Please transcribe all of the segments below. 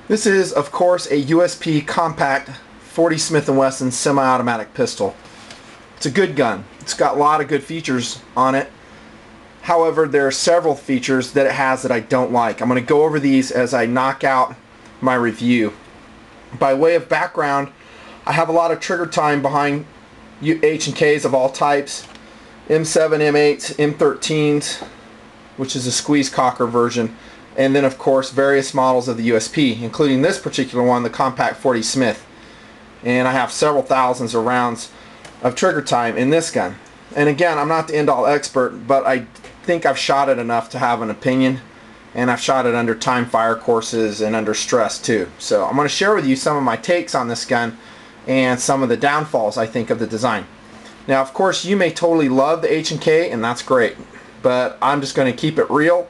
This is, of course, a USP compact 40 Smith & Wesson semi-automatic pistol. It's a good gun. It's got a lot of good features on it. However, there are several features that it has that I don't like. I'm going to go over these as I knock out my review. By way of background, I have a lot of trigger time behind H&Ks of all types. M7, M8s, M13s, which is a squeeze cocker version, and then of course various models of the USP, including this particular one, the compact 40 Smith. And I have several thousands of rounds of trigger time in this gun. And again, I'm not the end-all expert, but I think I've shot it enough to have an opinion, and I've shot it under time fire courses and under stress too. So I'm going to share with you some of my takes on this gun and some of the downfalls I think of the design. Now, of course, you may totally love the H&K, and that's great, but I'm just going to keep it real,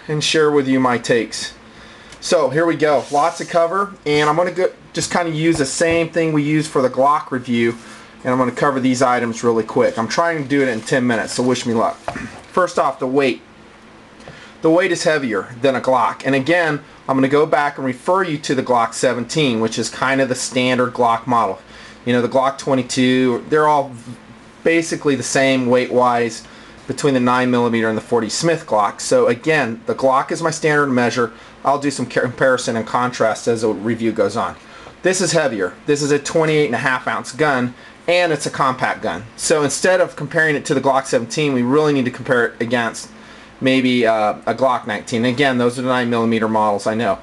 and share with you my takes. So here we go, lots to cover, and I'm going to just kind of use the same thing we used for the Glock review, and I'm going to cover these items really quick. I'm trying to do it in 10 minutes, so wish me luck. First off, the weight. The weight is heavier than a Glock, and again, I'm going to go back and refer you to the Glock 17, which is kind of the standard Glock model. You know, the Glock 22, they're all basically the same weight-wise between the 9mm and the 40 Smith Glock. So again, the Glock is my standard measure. I'll do some comparison and contrast as the review goes on. This is heavier. This is a 28.5 ounce gun, and it's a compact gun. So instead of comparing it to the Glock 17, we really need to compare it against maybe a Glock 19. Again, those are the 9mm models, I know.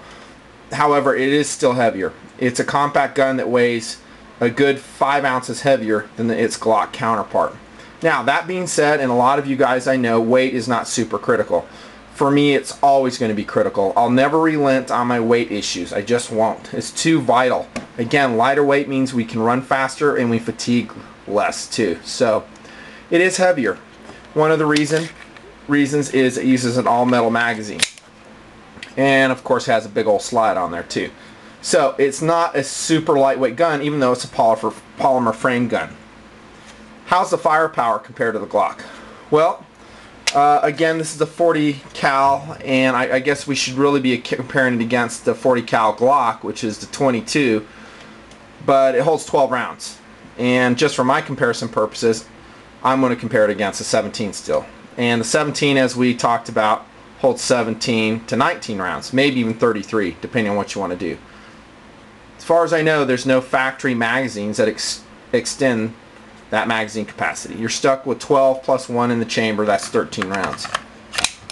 However, it is still heavier. It's a compact gun that weighs a good 5 ounces heavier than its Glock counterpart. Now, that being said, and a lot of you guys I know, weight is not super critical. For me, it's always going to be critical. I'll never relent on my weight issues. I just won't. It's too vital. Again, lighter weight means we can run faster and we fatigue less too. So, it is heavier. One of the reasons is it uses an all-metal magazine. And, of course, has a big old slide on there too. So it's not a super lightweight gun, even though it's a polymer frame gun. How's the firepower compared to the Glock? Well, again, this is the 40 cal, and I guess we should really be comparing it against the 40 cal Glock, which is the 22, but it holds 12 rounds. And just for my comparison purposes, I'm going to compare it against the 17 still. And the 17, as we talked about, holds 17 to 19 rounds, maybe even 33, depending on what you want to do. As far as I know, there's no factory magazines that extend that magazine capacity. You're stuck with 12 plus 1 in the chamber. That's 13 rounds.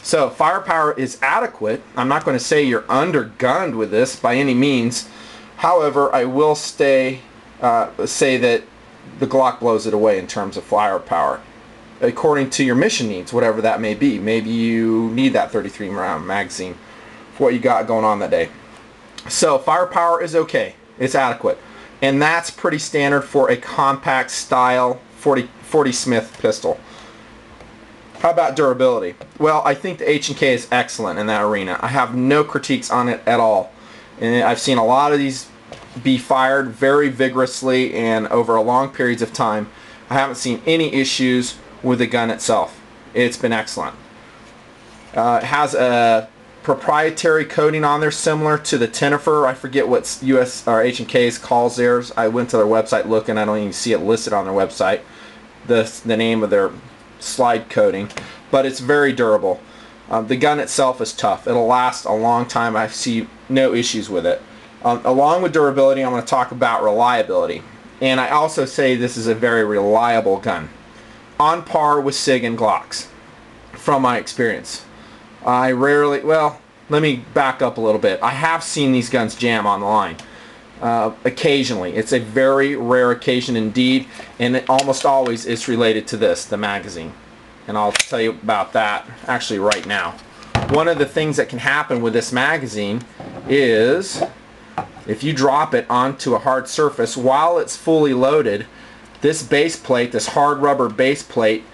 So firepower is adequate. I'm not going to say you're undergunned with this by any means. However, I will say that the Glock blows it away in terms of firepower, according to your mission needs, whatever that may be. Maybe you need that 33 round magazine for what you got going on that day. So firepower is okay. It's adequate. And that's pretty standard for a compact style 40 Smith pistol. How about durability? Well, I think the H&K is excellent in that arena. I have no critiques on it at all. And I've seen a lot of these be fired very vigorously and over a long periods of time. I haven't seen any issues with the gun itself. It's been excellent. It has a proprietary coating on there similar to the Tenifer. I forget what US or H&K's calls theirs. I went to their website looking. I don't even see it listed on their website, the name of their slide coating, but it's very durable. The gun itself is tough. It'll last a long time. I see no issues with it. Along with durability, I'm going to talk about reliability, and I also say this is a very reliable gun, on par with SIG and Glocks from my experience. I rarely, well, let me back up a little bit. I have seen these guns jam on the line occasionally. It's a very rare occasion indeed, and it almost always is related to this, the magazine. And I'll tell you about that actually right now. One of the things that can happen with this magazine is if you drop it onto a hard surface while it's fully loaded, this base plate, this hard rubber base plate,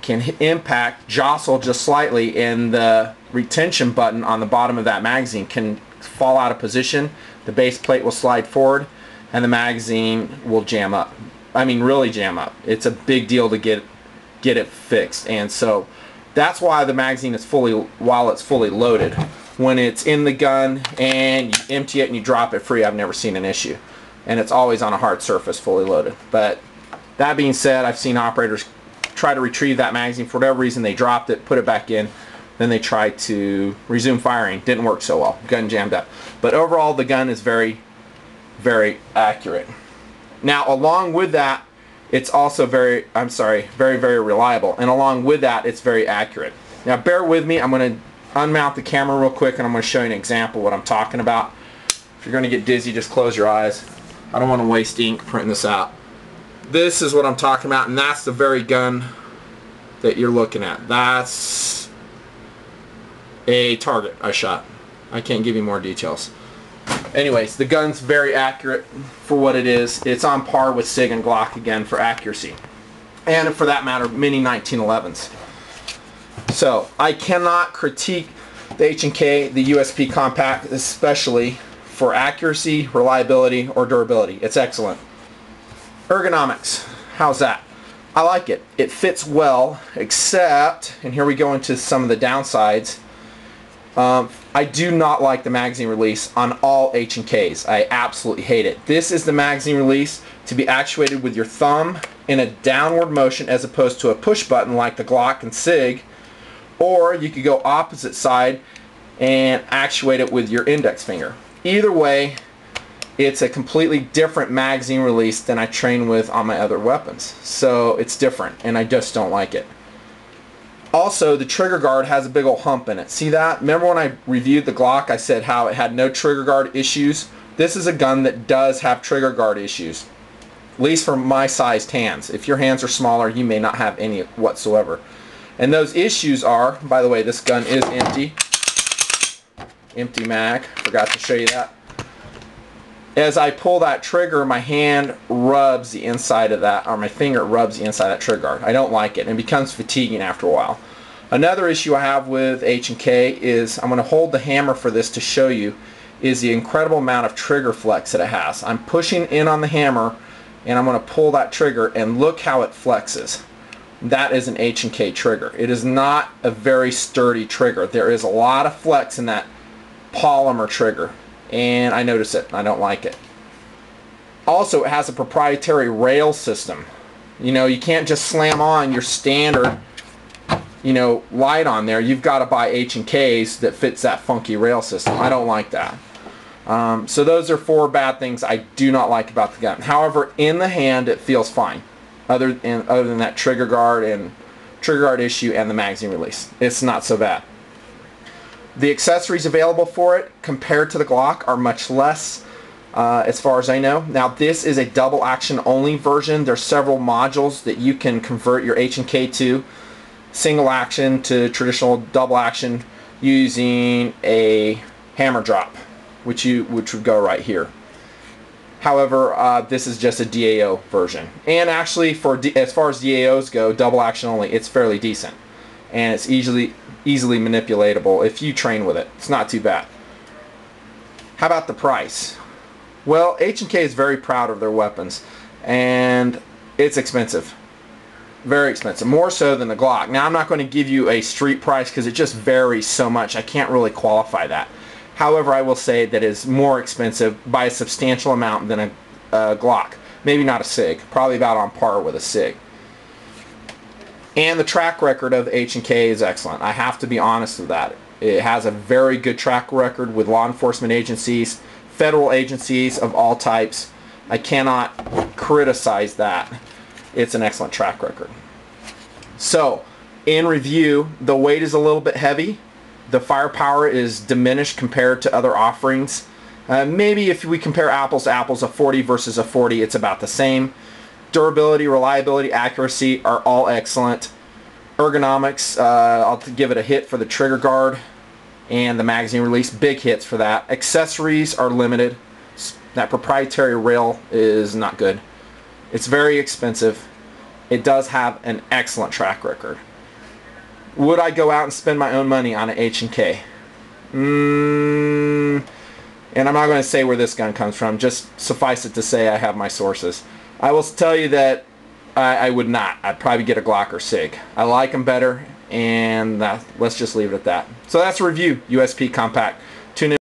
can impact, jostle just slightly, and the retention button on the bottom of that magazine can fall out of position. The base plate will slide forward and the magazine will jam up. I mean, really jam up. It's a big deal to get it fixed, and so that's why the magazine is while it's fully loaded. when it's in the gun and you empty it and you drop it free, I've never seen an issue. And it's always on a hard surface, fully loaded. But that being said, I've seen operators try to retrieve that magazine. For whatever reason, they dropped it, put it back in, then they tried to resume firing. Didn't work so well. Gun jammed up. But overall, the gun is very, very accurate. Now, along with that, it's also very, very reliable. And along with that, it's very accurate. Now, bear with me. I'm going to unmount the camera real quick, and I'm going to show you an example of what I'm talking about. If you're going to get dizzy, just close your eyes. I don't want to waste ink printing this out. This is what I'm talking about, and that's the very gun that you're looking at. That's a target I shot. I can't give you more details. Anyways, the gun's very accurate for what it is. It's on par with SIG and Glock again for accuracy. And for that matter, many 1911s. So, I cannot critique the H&K, the USP Compact, especially for accuracy, reliability, or durability. It's excellent. Ergonomics, how's that? I like it. It fits well, except, and here we go into some of the downsides, I do not like the magazine release on all H&Ks. I absolutely hate it. This is the magazine release to be actuated with your thumb in a downward motion as opposed to a push button like the Glock and SIG, or you could go opposite side and actuate it with your index finger. Either way, it's a completely different magazine release than I train with on my other weapons. So it's different, and I just don't like it. Also, the trigger guard has a big old hump in it. See that? Remember when I reviewed the Glock, I said how it had no trigger guard issues? This is a gun that does have trigger guard issues, at least for my sized hands. If your hands are smaller, you may not have any whatsoever. And those issues are, by the way, this gun is empty. Empty mag, forgot to show you that. As I pull that trigger, my hand rubs the inside of that, or my finger rubs the inside of that trigger guard. I don't like it, and it becomes fatiguing after a while. Another issue I have with H&K is, I'm going to hold the hammer for this to show you, is the incredible amount of trigger flex that it has. I'm pushing in on the hammer, and I'm going to pull that trigger, and look how it flexes. That is an H&K trigger. It is not a very sturdy trigger. There is a lot of flex in that polymer trigger, and I notice it. I don't like it. Also, it has a proprietary rail system. You know, you can't just slam on your standard, you know, light on there. You've got to buy H&Ks that fits that funky rail system. I don't like that. So those are 4 bad things I do not like about the gun. However, in the hand, it feels fine. Other than that trigger guard issue and the magazine release, it's not so bad. The accessories available for it compared to the Glock are much less, as far as I know. Now, this is a double action only version. There's several modules that you can convert your H&K to, single action to traditional double action, using a hammer drop, which would go right here. However, this is just a DAO version, and actually, as far as DAOs go, double action only, it's fairly decent, and it's easily manipulatable if you train with it. It's not too bad. How about the price? Well, H&K is very proud of their weapons, and it's expensive. Very expensive, more so than the Glock. Now, I'm not going to give you a street price because it just varies so much. I can't really qualify that. However, I will say that it's more expensive by a substantial amount than a Glock. Maybe not a SIG. Probably about on par with a SIG. And the track record of H&K is excellent. I have to be honest with that. It has a very good track record with law enforcement agencies, federal agencies of all types. I cannot criticize that. It's an excellent track record. So, in review, the weight is a little bit heavy. The firepower is diminished compared to other offerings. Maybe if we compare apples to apples, a 40 versus a 40, it's about the same. Durability, reliability, accuracy are all excellent. Ergonomics, I'll give it a hit for the trigger guard and the magazine release. Big hits for that. Accessories are limited. That proprietary rail is not good. It's very expensive. It does have an excellent track record. Would I go out and spend my own money on an H&K? And I'm not going to say where this gun comes from. Just suffice it to say I have my sources. I will tell you that I would not. I'd probably get a Glock or SIG. I like them better, and let's just leave it at that. So that's a review, USP Compact. Tune in.